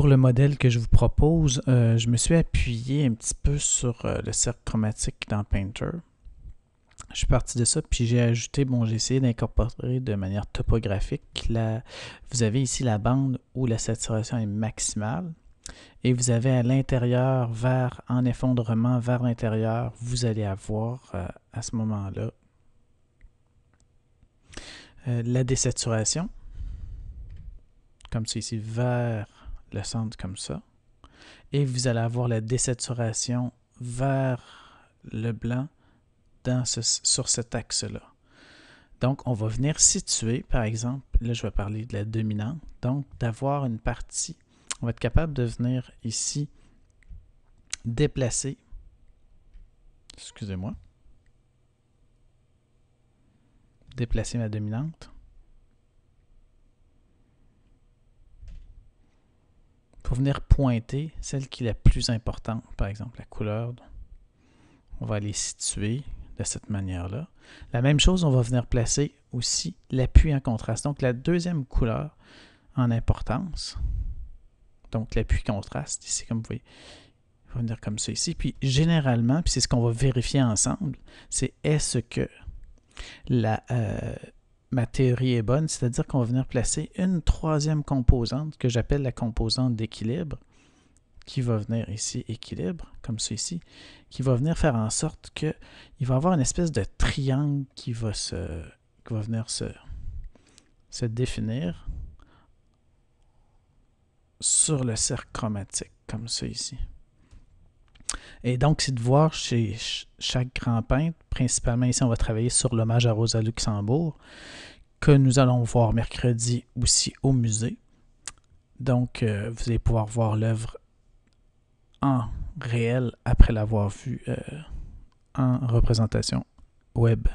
pour le modèle que je vous propose, je me suis appuyé un petit peu sur le cercle chromatique dans Painter. Je suis parti de ça, puis j'ai ajouté, j'ai essayé d'incorporer de manière topographique. Vous avez ici la bande où la saturation est maximale. Et vous avez à l'intérieur, en effondrement vers l'intérieur, vous allez avoir à ce moment-là la désaturation, comme ça ici, vers le centre comme ça. Et vous allez avoir la désaturation vers le blanc sur cet axe-là. Donc, on va venir situer, par exemple, là je vais parler de la dominante, donc d'avoir une partie, on va être capable de venir ici déplacer, déplacer ma dominante pour venir pointer celle qui est la plus importante, par exemple la couleur. On va aller situer de cette manière-là. La même chose, on va venir placer aussi l'appui en contraste. Donc, la deuxième couleur en importance. Donc, l'appui contraste, ici, comme vous voyez, il va venir comme ça ici. Puis, généralement, puis c'est ce qu'on va vérifier ensemble, c'est est-ce que ma théorie est bonne, c'est-à-dire qu'on va venir placer une troisième composante que j'appelle la composante d'équilibre, qui va venir ici, équilibre, comme ça ici, qui va venir faire en sorte qu'il va y avoir une espèce de triangle qui va venir se définir sur le cercle chromatique, comme ça ici. Et donc, c'est de voir chez chaque grand peintre, principalement ici, on va travailler sur l'hommage à Rosa Luxembourg, que nous allons voir mercredi aussi au musée. Donc, vous allez pouvoir voir l'œuvre en réel après l'avoir vue en représentation web.